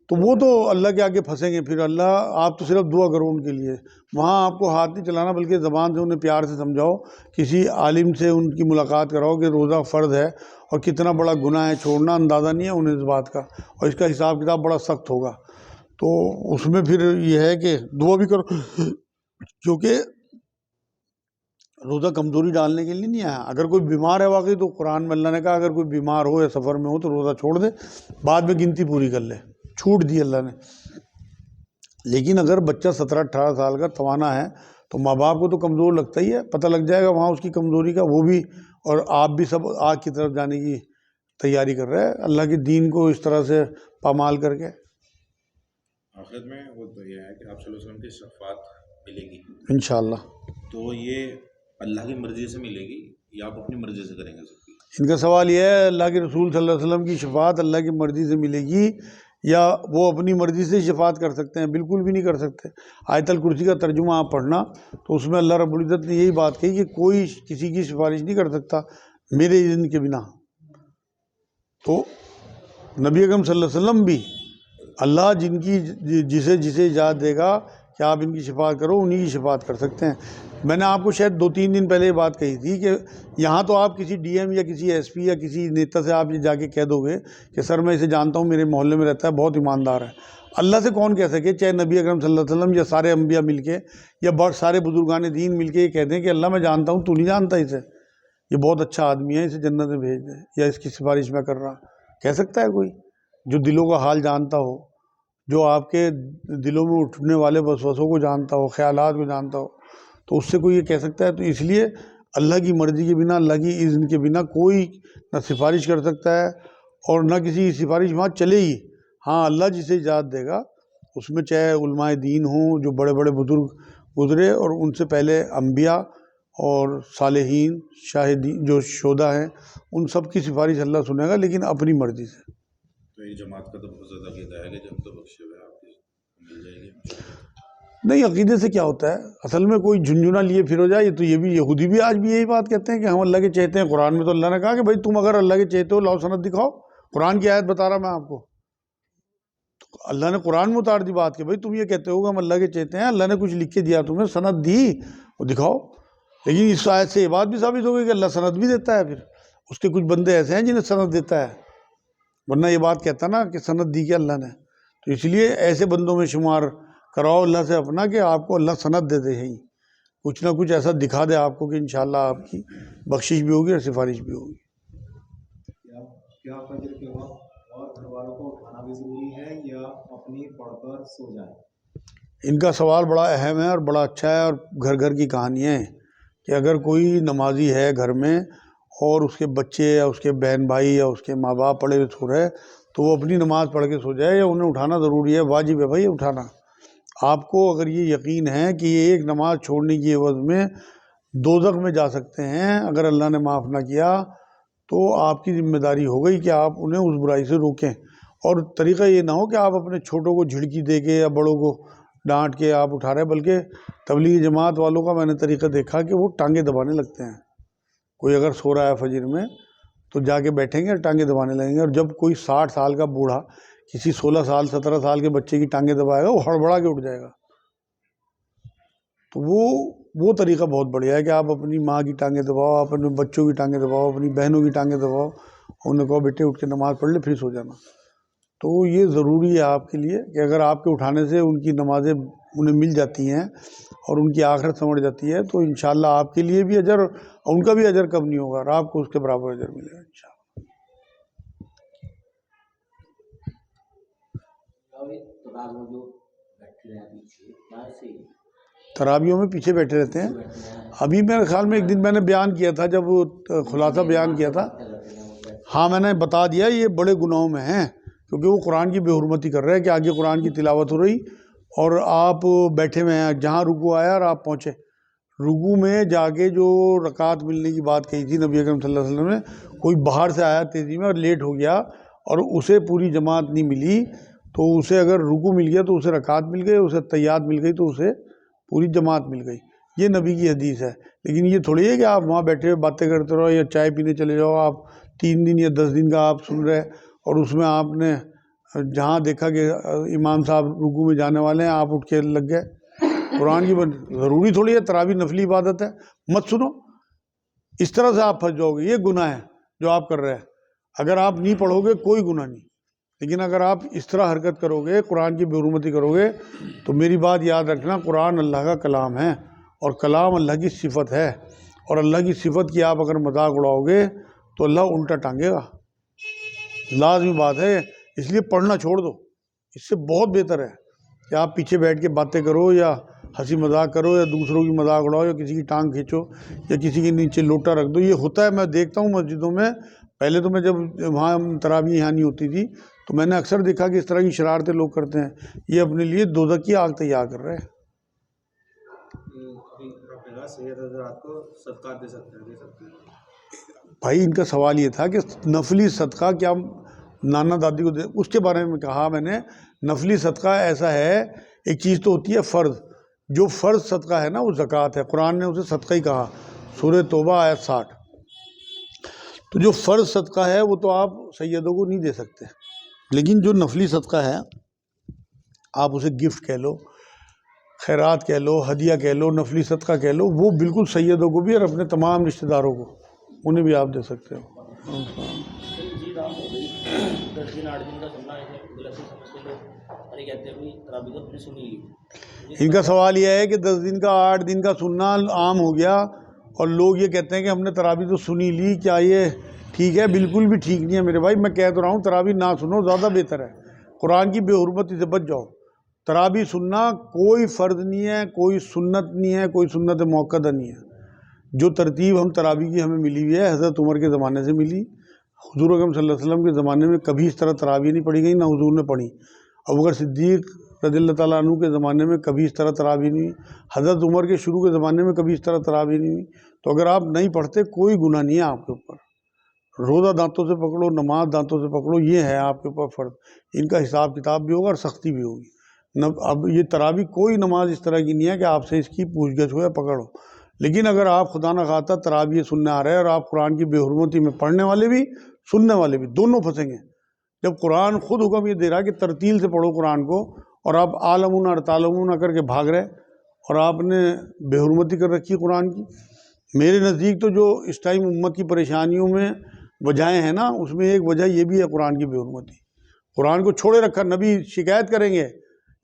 تو وہ تو اللہ کے آگے پھنسیں گے پھر. اللہ آپ تو صرف دعا کرو ان کے لیے, وہاں آپ کو ہاتھ نہیں چلانا, بلکہ زبان سے انہیں پیار سے سمجھاؤ, کسی عالم سے ان کی ملاقات کراؤ کہ روزہ فرض ہے اور کتنا بڑا گناہ ہے, چھوڑنا اندازہ نہیں ہے انہیں اس بات کا, اور اس کا حساب کتاب بڑا سخت ہوگا. تو اس میں پھر یہ ہے کہ دعا بھی کرو, کیونکہ روزہ کمزوری ڈالنے کے لیے نہیں آیا. اگر کوئی بیمار ہے واقعی تو قرآن میں اللہ نے کہا اگر کوئی بیمار ہو یا سفر میں ہو تو روزہ چھوڑ دے, بعد میں گنتی پوری کر لے, چھوٹ دی اللہ نے. لیکن اگر بچہ 17-18 سال کا توانا ہے تو ماں باپ کو تو کمزور لگتا ہی ہے, پتہ لگ جائے گا وہاں اس کی کمزوری کا, وہ بھی اور آپ بھی سب آگ کی طرف جانے کی تیاری کر رہے ہیں اللہ کے دین کو اس طرح سے پامال کر کے. آخر میں وہ تو یہ ہے کہ آپ صلی اللہ علیہ وسلم کی شفاعت ملے گی انشاءاللہ. تو یہ اللہ کی مرضی سے ملے گی یا آپ اپنی مرضی سے کریں گے سب کی؟ ان کا سوال یہ ہے اللہ کے رسول صلی اللہ علیہ وسلم کی شفاعت اللہ کی مرضی سے ملے گی یا وہ اپنی مرضی سے شفاعت کر سکتے ہیں؟ بالکل بھی نہیں کر سکتے. آیت الکرسی کا ترجمہ آپ پڑھنا تو اس میں اللہ رب العزت نے یہی بات کہی کہ کوئی کسی کی سفارش نہیں کر سکتا میرے اذن کے بنا. تو نبی اکرم صلی اللہ علیہ وسلم بھی اللہ جسے اجازت دے گا کہ آپ ان کی شفاعت کرو انہی کی شفاعت کر سکتے ہیں. میں نے آپ کو شاید 2-3 دن پہلے یہ بات کہی تھی کہ یہاں تو آپ کسی ڈی ایم یا کسی ایس پی یا کسی نیتا سے آپ یہ جا کے کہہ دو گے کہ سر میں اسے جانتا ہوں, میرے محلے میں رہتا ہے, بہت ایماندار ہے. اللہ سے کون کہہ سکے, چاہے نبی اکرم صلی اللہ علیہ وسلم یا سارے انبیاء مل کے یا بہت سارے بزرگان دین مل کے یہ کہتے ہیں کہ اللہ میں جانتا ہوں, تو نہیں جانتا اسے, یہ بہت اچھا آدمی ہے, اسے جنت میں بھیج دے, یا اس کی سفارش میں کر رہا. کہہ سکتا ہے کوئی جو دلوں کا حال جانتا ہو, جو آپ کے دلوں میں اٹھنے والے وسوسوں کو جانتا ہو, خیالات کو جانتا ہو, تو اس سے کوئی یہ کہہ سکتا ہے؟ تو اس لیے اللہ کی مرضی کے بنا, اللہ کی اذن کے بنا کوئی نہ سفارش کر سکتا ہے اور نہ کسی کی سفارش وہاں چلے گی. ہاں اللہ جسے اجازت دے گا اس میں, چاہے علماء دین ہوں جو بڑے بڑے بزرگ گزرے اور ان سے پہلے انبیاء اور صالحین شاہدین جو شہداء ہیں, ان سب کی سفارش اللہ سنے گا لیکن اپنی مرضی سے. تو یہ جماعت کا تو بہت زیادہ عقیدہ ہے کہ جب تو بخشے ہوئے آپ کی مل جائے گی. نہیں, عقیدے سے کیا ہوتا ہے اصل میں, کوئی جھنجھنا لیے پھر ہو جائے. تو یہ بھی یہودی بھی آج بھی یہی بات کہتے ہیں کہ ہم اللہ کے چہتے ہیں. قرآن میں تو اللہ نے کہا کہ بھائی تم اگر اللہ کے چہتے ہو لاؤ سند دکھاؤ. قرآن کی آیت بتا رہا میں آپ کو, تو اللہ نے قرآن میں اتار دی بات کہ بھائی تم یہ کہتے ہو کہ ہم اللہ کے چہتے ہیں, اللہ نے کچھ لکھ کے دیا تمہیں, سند دی, وہ دکھاؤ. لیکن اس آیت سے یہ بات بھی ثابت ہو گئی کہ اللہ سند بھی دیتا ہے. پھر اس کے کچھ بندے ایسے ہیں جنہیں سند دیتا ہے, ورنہ یہ بات کہتا نا کہ سند دی کہ اللہ نے. تو اس لیے ایسے بندوں میں شمار کراؤ اللہ سے اپنا کہ آپ کو اللہ سند دے دے, ہی کچھ نہ کچھ ایسا دکھا دے آپ کو کہ انشاءاللہ آپ کی بخشش بھی ہوگی اور سفارش بھی ہوگی. کیا فجر کے وقت اور گھر والوں کو اٹھانا بھی ضروری ہے یا اپنی پڑھ کر سو جائیں؟ ان کا سوال بڑا اہم ہے اور بڑا اچھا ہے, اور گھر گھر کی کہانیاں ہیں کہ اگر کوئی نمازی ہے گھر میں اور اس کے بچے یا اس کے بہن بھائی یا اس کے ماں باپ پڑھے ہوئے سو رہے, تو وہ اپنی نماز پڑھ کے سو جائے, یا انہیں اٹھانا ضروری ہے, واجب ہے بھائی اٹھانا. آپ کو اگر یہ یقین ہے کہ یہ ایک نماز چھوڑنے کی عوض میں دوزخ میں جا سکتے ہیں اگر اللہ نے معاف نہ کیا, تو آپ کی ذمہ داری ہو گئی کہ آپ انہیں اس برائی سے روکیں. اور طریقہ یہ نہ ہو کہ آپ اپنے چھوٹوں کو جھڑکی دے کے یا بڑوں کو ڈانٹ کے آپ اٹھا رہے ہیں, بلکہ تبلیغ جماعت والوں کا میں نے طریقہ دیکھا کہ وہ ٹانگیں دبانے لگتے ہیں. کوئی اگر سو رہا ہے فجر میں تو جا کے بیٹھیں گے اور ٹانگیں دبانے لگیں گے, اور جب کوئی 60 سال کا بوڑھا کسی 16 سال 17 سال کے بچے کی ٹانگیں دبائے گا, وہ ہڑبڑا کے اٹھ جائے گا. تو وہ طریقہ بہت بڑھیا ہے کہ آپ اپنی ماں کی ٹانگیں دباؤ, آپ اپنے بچوں کی ٹانگیں دباؤ, اپنی بہنوں کی ٹانگیں دباؤ, انہیں کہو بیٹے اٹھ کے نماز پڑھ لے پھر سو جانا. تو یہ ضروری ہے آپ کے لیے کہ اگر آپ کے اٹھانے سے ان کی نمازیں انہیں مل جاتی ہیں اور ان کی آخرت سمجھ جاتی ہے, تو انشاءاللہ آپ کے لیے بھی اجر, اور ان کا بھی اجر کم نہیں ہوگا, اور آپ کو اس کے برابر اجر ملے گا انشاءاللہ. تراویحوں میں پیچھے بیٹھے رہتے ہیں. ابھی میرے خیال میں ایک دن میں نے بیان کیا تھا, جب خلاصہ بیان کیا تھا, ہاں میں نے بتا دیا یہ بڑے گناہوں میں ہیں, کیونکہ وہ قرآن کی بے حرمتی کر رہے ہیں کہ آگے قرآن کی تلاوت ہو رہی اور آپ بیٹھے ہوئے ہیں, جہاں رکوع آیا اور آپ پہنچے. رکوع میں جا کے جو رکعت ملنے کی بات کہی تھی نبی اکرم صلی اللہ علیہ وسلم نے, کوئی باہر سے آیا تیزی میں اور لیٹ ہو گیا اور اسے پوری جماعت نہیں ملی, تو اسے اگر رکوع مل گیا تو اسے رکعت مل گئی, اسے تحیات مل گئی تو اسے پوری جماعت مل گئی. یہ نبی کی حدیث ہے. لیکن یہ تھوڑی ہے کہ آپ وہاں بیٹھے ہوئے باتیں کرتے رہو یا چائے پینے چلے جاؤ. آپ 3 دن یا 10 دن کا آپ سن رہے, اور اس میں آپ نے جہاں دیکھا کہ امام صاحب رکوع میں جانے والے ہیں آپ اٹھ کے لگ گئے. قرآن کی ضروری تھوڑی ہے, تراویح نفلی عبادت ہے, مت سنو. اس طرح سے آپ پھنس جاؤ گے. یہ گناہ ہے جو آپ کر رہے ہیں. اگر آپ نہیں پڑھو گے کوئی گناہ نہیں, لیکن اگر آپ اس طرح حرکت کرو گے, قرآن کی بے حرمتی کرو گے, تو میری بات یاد رکھنا, قرآن اللہ کا کلام ہے اور کلام اللہ کی صفت ہے, اور اللہ کی صفت کی آپ اگر مذاق اڑاؤ گے تو اللہ الٹا ٹانگے گا، لازمی بات ہے۔ اس لیے پڑھنا چھوڑ دو، اس سے بہت بہتر ہے کہ آپ پیچھے بیٹھ کے باتیں کرو یا ہنسی مذاق کرو یا دوسروں کی مذاق اڑاؤ یا کسی کی ٹانگ کھینچو یا کسی کے نیچے لوٹا رکھ دو۔ یہ ہوتا ہے، میں دیکھتا ہوں مسجدوں میں، پہلے تو میں جب وہاں تراویح یہاں نہیں ہوتی تھی تو میں نے اکثر دیکھا کہ اس طرح کی شرارتیں لوگ کرتے ہیں، یہ اپنے لیے دوزخ کی آگ تیار کر رہے ہیں۔ سید حضرات کو صدقات دے سکتے ہیں؟ بھائی ان کا سوال یہ تھا کہ نفلی صدقہ کیا نانا دادی کو دے، اس کے بارے میں کہا میں نے نفلی صدقہ ایسا ہے، ایک چیز تو ہوتی ہے فرض، جو فرض صدقہ ہے نا وہ زکوٰۃ ہے، قرآن نے اسے صدقہ ہی کہا، سورہ توبہ آیت 60۔ تو جو فرض صدقہ ہے وہ تو آپ سیدوں کو نہیں دے سکتے، لیکن جو نفلی صدقہ ہے آپ اسے گفٹ کہہ لو، خیرات کہہ لو، ہدیہ کہہ لو، نفلی صدقہ کہہ لو، وہ بالکل سیدوں کو بھی اور اپنے تمام رشتہ داروں کو انہیں بھی آپ دے سکتے ہو۔ جی رام ہو گئی 10 دن 8 دن کا سننا ہے کہ غلط سے سمجھتے لوگ اور یہ کہتے ہیں بھی تراویح تو اپنی سنی لی۔ ان کا سوال یہ ہے کہ 10 دن کا 8 دن کا سننا عام ہو گیا اور لوگ یہ کہتے ہیں کہ ہم نے تراویح تو سنی لی، کیا یہ ٹھیک ہے؟ بالکل بھی ٹھیک نہیں ہے میرے بھائی، میں کہہ تو رہا ہوں تراویح نہ سنو، زیادہ بہتر ہے، قرآن کی بے حرمتی سے بچ جاؤ۔ تراویح سننا کوئی فرض نہیں ہے، کوئی سنت نہیں ہے، کوئی سنت موقدہ نہیں ہے۔ جو ترتیب ہم تراویح کی ہمیں ملی ہوئی ہے حضرت عمر کے زمانے سے ملی، حضور اکرم صلی اللہ علیہ وسلم کے زمانے میں کبھی اس طرح تراویح نہیں پڑھی گئی، نہ حضور نے پڑھی۔ ابوبکر صدیق رضی اللہ تعالیٰ عنہ کے زمانے میں کبھی اس طرح تراویح نہیں ہوئی، حضرت عمر کے شروع کے زمانے میں کبھی اس طرح تراویح نہیں ہوئی۔ تو اگر آپ نہیں پڑھتے کوئی گناہ نہیں ہے آپ کے اوپر، روزہ دانتوں سے پکڑو، نماز دانتوں سے پکڑو، یہ ہے آپ کے اوپر فرض، ان کا حساب کتاب بھی ہوگا اور سختی بھی ہوگی۔ اب یہ تراویح کوئی نماز اس طرح کی نہیں ہے کہ آپ سے اس کی پوچھ گچھ ہو یا پکڑ ہو، لیکن اگر آپ خدا نہ خواستہ تراویح سننے آ رہے ہیں اور آپ قرآن کی بے حرمتی میں پڑھنے والے بھی سننے والے بھی دونوں پھنسیں گے۔ جب قرآن خود حکم یہ دے رہا ہے کہ ترتیل سے پڑھو قرآن کو، اور آپ عالمون اور تعلمون کر کے بھاگ رہے اور آپ نے بے حرمتی کر رکھی قرآن کی۔ میرے نزدیک تو جو اس ٹائم امت کی پریشانیوں میں وجہیں ہیں نا، اس میں ایک وجہ یہ بھی ہے قرآن کی بے حرمتی۔ قرآن کو چھوڑے رکھا، نبی شکایت کریں گے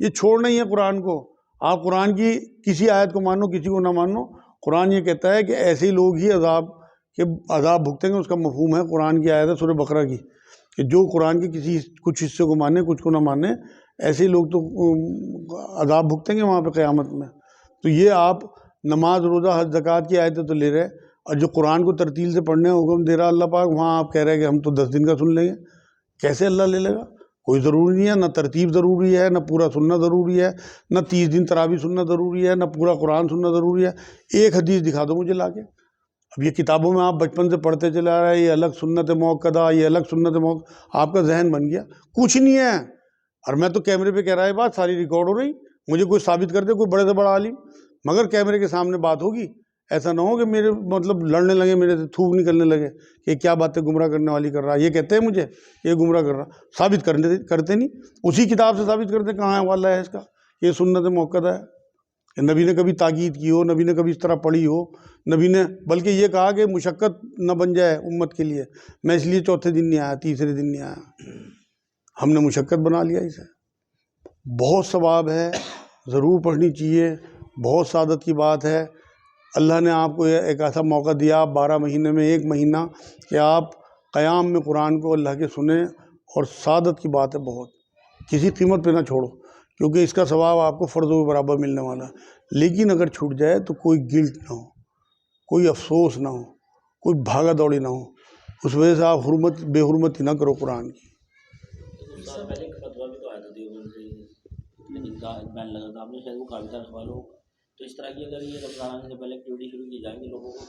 یہ چھوڑنا ہی ہے قرآن کو، آپ قرآن کی کسی آیت کو مانو کسی کو نہ مانو، قرآن یہ کہتا ہے کہ ایسے ہی لوگ ہی عذاب بھگتیں گے۔ اس کا مفہوم ہے قرآن کی آیت ہے سورہ بقرہ کی، کہ جو قرآن کے کچھ حصے کو مانے کچھ کو نہ مانے، ایسے ہی لوگ تو عذاب بھگتیں گے وہاں پہ قیامت میں۔ تو یہ آپ نماز روزہ حج زکوٰۃ کی آیتیں تو لے رہے، اور جو قرآن کو ترتیل سے پڑھنے حکم دے رہا اللہ پاک، وہاں آپ کہہ رہے ہیں کہ ہم تو 10 دن کا سن لیں گے۔ کیسے اللہ لے لے گا؟ کوئی ضروری نہیں ہے، نہ ترتیب ضروری ہے، نہ پورا سننا ضروری ہے، نہ 30 دن تراویح سننا ضروری ہے، نہ پورا قرآن سننا ضروری ہے۔ ایک حدیث دکھا دو مجھے لا کے۔ اب یہ کتابوں میں آپ بچپن سے پڑھتے چلے آ رہے ہیں، یہ الگ سنت موقدہ، یہ الگ سنت موقدہ، آپ کا ذہن بن گیا کچھ نہیں ہے۔ اور میں تو کیمرے پہ کہہ رہا ہے بات ساری ریکارڈ ہو رہی، مجھے کوئی ثابت کر دے کوئی بڑے سے بڑا عالم، مگر کیمرے کے سامنے بات ہوگی۔ ایسا نہ ہو کہ میرے لڑنے لگے، میرے سے تھوک نکلنے لگے کہ کیا باتیں گمراہ کرنے والی کر رہا ہے، یہ کہتے ہیں مجھے یہ گمراہ کر رہا، ثابت کرتے نہیں، اسی کتاب سے ثابت کرتے کہاں حوالہ ہے اس کا، یہ سنت موقدہ ہے کہ نبی نے کبھی تاکید کی ہو، نبی نے کبھی اس طرح پڑھی ہو، نبی نے بلکہ یہ کہا کہ مشقت نہ بن جائے امت کے لیے، میں اس لیے چوتھے دن نہیں آیا، تیسرے دن نہیں آیا، ہم نے مشقت بنا لیا اسے۔ بہت ثواب ہے، ضرور پڑھنی چاہیے، بہت سعادت کی بات ہے۔ اللہ نے آپ کو ایک ایسا موقع دیا 12 مہینے میں 1 مہینہ کہ آپ قیام میں قرآن کو اللہ کے سنیں، اور سعادت کی بات ہے بہت، کسی قیمت پہ نہ چھوڑو، کیونکہ اس کا ثواب آپ کو فرضوں کے برابر ملنے والا ہے۔ لیکن اگر چھوٹ جائے تو کوئی گلٹ نہ ہو، کوئی افسوس نہ ہو، کوئی بھاگا دوڑی نہ ہو، اس وجہ سے آپ بے حرمتی نہ کرو قرآن کی۔ پہلے ایک فتویٰ بھی تو آیا تھا دیوبند سے، بین لگا تھا، آپ نے شاید وہ کافی سارے سوال ہو، تو اس طرح کی اگر یہ رمضان آنے سے پہلے ایکٹیویٹی شروع کی جائیں گے لوگوں کو،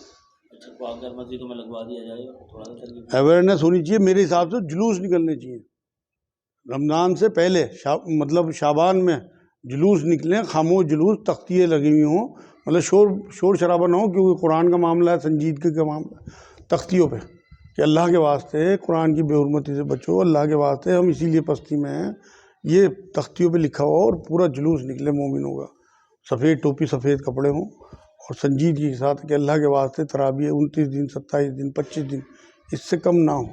اچھا کو اگر مسجدوں میں لگوا دیا جائے، تھوڑا سا ترغیب اویئرنیس ہونی چاہیے، میرے حساب سے جلوس نکلنے چاہیے رمضان سے پہلے، مطلب شعبان میں جلوس نکلیں، خاموش جلوس، تختیے لگی ہوئی ہوں، مطلب شور شرابہ نہ ہو، کیونکہ قرآن کا معاملہ ہے، سنجیدگی کا معاملہ ہے، تختیوں پہ کہ اللہ کے واسطے قرآن کی بے حرمتی سے بچو، اللہ کے واسطے ہم اسی لیے پستی میں ہیں، یہ تختیوں پہ لکھا ہوا، اور پورا جلوس نکلے مومنوں کا، سفید ٹوپی سفید کپڑے ہوں، اور سنجیدگی کے ساتھ کہ اللہ کے واسطے تراویح 29 دن 27 دن 25 دن اس سے کم نہ ہو۔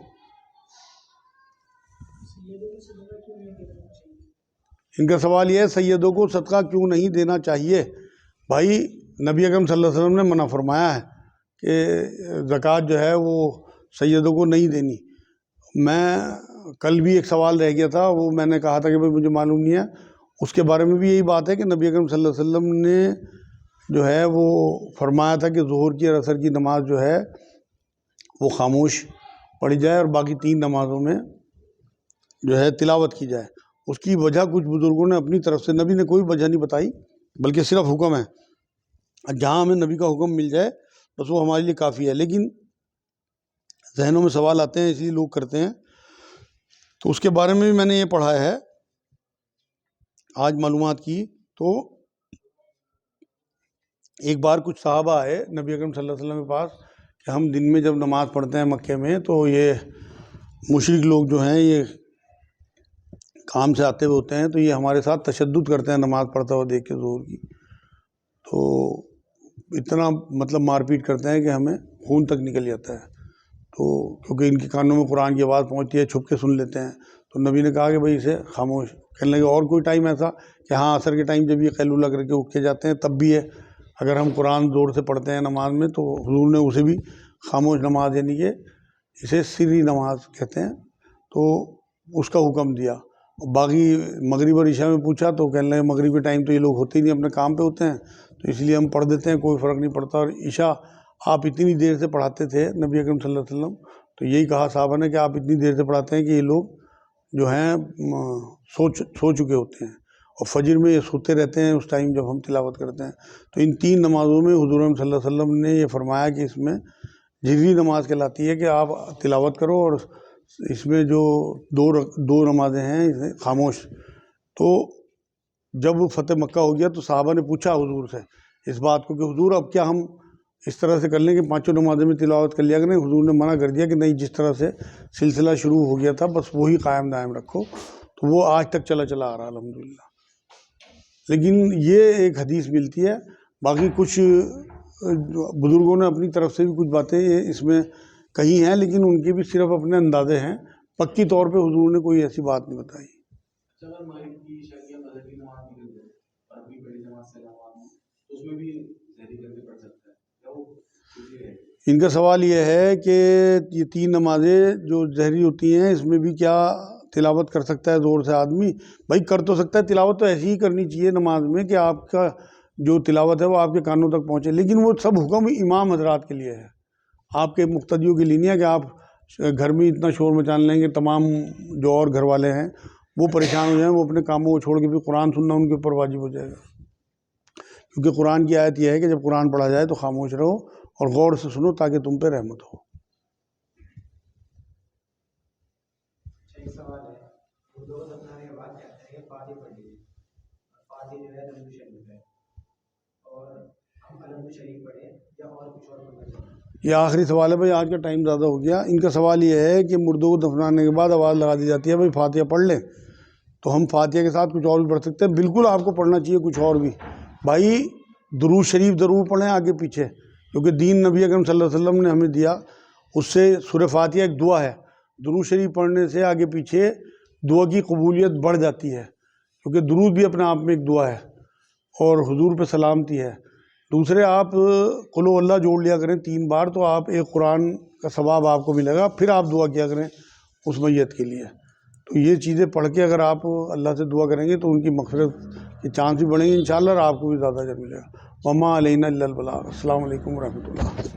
ان کا سوال یہ ہے سیدوں کو صدقہ کیوں نہیں دینا چاہیے؟ بھائی نبی اکرم صلی اللہ علیہ وسلم نے منع فرمایا ہے کہ زکوٰۃ جو ہے وہ سیدوں کو نہیں دینی. میں کل بھی ایک سوال رہ گیا تھا، وہ میں نے کہا تھا کہ بھائی مجھے معلوم نہیں ہے، اس کے بارے میں بھی یہی بات ہے کہ نبی اکرم صلی اللہ علیہ وسلم نے جو ہے وہ فرمایا تھا کہ ظہر کی اور عصر کی نماز جو ہے وہ خاموش پڑھی جائے اور باقی 3 نمازوں میں جو ہے تلاوت کی جائے. اس کی وجہ کچھ بزرگوں نے اپنی طرف سے، نبی نے کوئی وجہ نہیں بتائی بلکہ صرف حکم ہے. جہاں ہمیں نبی کا حکم مل جائے بس وہ ہمارے لیے کافی ہے. لیکن ذہنوں میں سوال آتے ہیں، اس لیے لوگ کرتے ہیں. تو اس کے بارے میں بھی میں نے یہ پڑھا ہے آج معلومات کی. تو ایک بار کچھ صحابہ آئے نبی اکرم صلی اللہ علیہ وسلم کے پاس کہ ہم دن میں جب نماز پڑھتے ہیں مکے میں تو یہ مشرک لوگ جو ہیں یہ کام سے آتے ہوئے ہوتے ہیں تو یہ ہمارے ساتھ تشدد کرتے ہیں نماز پڑھتا ہوا دیکھ کے ظہر کی. تو اتنا مطلب مار پیٹ کرتے ہیں کہ ہمیں خون تک نکل جاتا ہے. تو کیونکہ ان کے کانوں میں قرآن کی آواز پہنچتی ہے، چھپ کے سن لیتے ہیں. تو نبی نے کہا کہ بھائی اسے خاموش. کہنے لگے اور کوئی ٹائم ایسا کہ ہاں عصر کے ٹائم جب یہ قیلولہ کر کے اٹھ کے جاتے ہیں تب بھی ہے، اگر ہم قرآن زور سے پڑھتے ہیں نماز میں تو حضور نے اسے بھی خاموش نماز، یعنی کہ اسے سری نماز کہتے ہیں، تو اس کا حکم دیا. باقی مغرب اور عشاء میں پوچھا تو کہنے لگے مغرب کے ٹائم تو یہ لوگ ہوتے ہی نہیں، اپنے کام پہ ہوتے ہیں، تو اس لیے ہم پڑھ دیتے ہیں، کوئی فرق نہیں پڑتا. اور عشاء آپ اتنی دیر سے پڑھاتے تھے نبی اکرم صلی اللہ علیہ وسلم، تو یہی کہا صحابہ نے کہ آپ اتنی دیر سے پڑھاتے ہیں کہ یہ لوگ جو ہیں سو چکے ہوتے ہیں، اور فجر میں یہ سوتے رہتے ہیں اس ٹائم جب ہم تلاوت کرتے ہیں. تو ان 3 نمازوں میں حضور صلی اللہ علیہ وسلم نے یہ فرمایا کہ اس میں جہری نماز کہلاتی ہے کہ آپ تلاوت کرو، اور اس میں جو دو نمازیں ہیں اسے خاموش. تو جب فتح مکہ ہو گیا تو صحابہ نے پوچھا حضور سے اس بات کو کہ حضور اب کیا ہم اس طرح سے کر لیں کہ 5 نمازیں میں تلاوت کر لیا کریں؟ حضور نے منع کر دیا کہ نہیں، جس طرح سے سلسلہ شروع ہو گیا تھا بس وہی قائم دائم رکھو. تو وہ آج تک چلا آ رہا الحمدللہ. لیکن یہ ایک حدیث ملتی ہے. باقی کچھ بزرگوں نے اپنی طرف سے بھی کچھ باتیں اس میں کہی ہیں، لیکن ان کے بھی صرف اپنے اندازے ہیں، پکی طور پہ حضور نے کوئی ایسی بات نہیں بتائی. ان کا سوال یہ ہے کہ یہ 3 نمازیں جو ظہری ہوتی ہیں اس میں بھی کیا تلاوت کر سکتا ہے زور سے آدمی؟ بھائی کر تو سکتا ہے، تلاوت تو ایسی ہی کرنی چاہیے نماز میں کہ آپ کا جو تلاوت ہے وہ آپ کے کانوں تک پہنچے. لیکن وہ سب حکم امام حضرات کے لیے ہے، آپ کے مقتدیوں کے لیے نہیں ہے کہ آپ گھر میں اتنا شور مچان لیں گے تمام جو اور گھر والے ہیں وہ پریشان ہو جائیں، وہ اپنے کاموں کو چھوڑ کے بھی قرآن سننا ان کے اوپر واجب ہو جائے گا. کیونکہ قرآن کی آیت یہ ہے کہ جب قرآن پڑھا جائے تو خاموش رہو اور غور سے سنو تاکہ تم پہ رحمت ہو. ایک سوال ہے، اردو کو اپنانے کے بعد کہتے ہیں کہ فاتح پڑھ لیجیے، فاتح جو ہے علم شریف ہے، اور ہم علم شریف پڑھیں یا اور کچھ اور پڑھنا چاہیے؟ یہ آخری سوال ہے بھائی، آج کا ٹائم زیادہ ہو گیا. ان کا سوال یہ ہے کہ مردوں کو دفنانے کے بعد آواز لگا دی جاتی ہے بھائی فاتحہ پڑھ لیں، تو ہم فاتحہ کے ساتھ کچھ اور بھی پڑھ سکتے ہیں؟ بالکل آپ کو پڑھنا چاہیے کچھ اور بھی. بھائی درود شریف ضرور پڑھیں آگے پیچھے، کیونکہ دین نبی اکرم صلی اللہ علیہ وسلم نے ہمیں دیا، اس سے سورہ فاتحہ ایک دعا ہے، درود شریف پڑھنے سے آگے پیچھے دعا کی قبولیت بڑھ جاتی ہے، کیونکہ درود بھی اپنے آپ میں ایک دعا ہے اور حضور پہ سلامتی ہے. دوسرے آپ قل ہو اللہ جوڑ لیا کریں 3 بار، تو آپ ایک قرآن کا ثواب آپ کو ملے گا. پھر آپ دعا کیا کریں اس میت کے لیے. تو یہ چیزیں پڑھ کے اگر آپ اللہ سے دعا کریں گے تو ان کی مغفرت کے چانس بھی بڑھیں گے انشاءاللہ، اور آپ کو بھی زیادہ اجر ملے گا. وما علینا الا البلاغ. السلام علیکم ورحمۃ اللہ.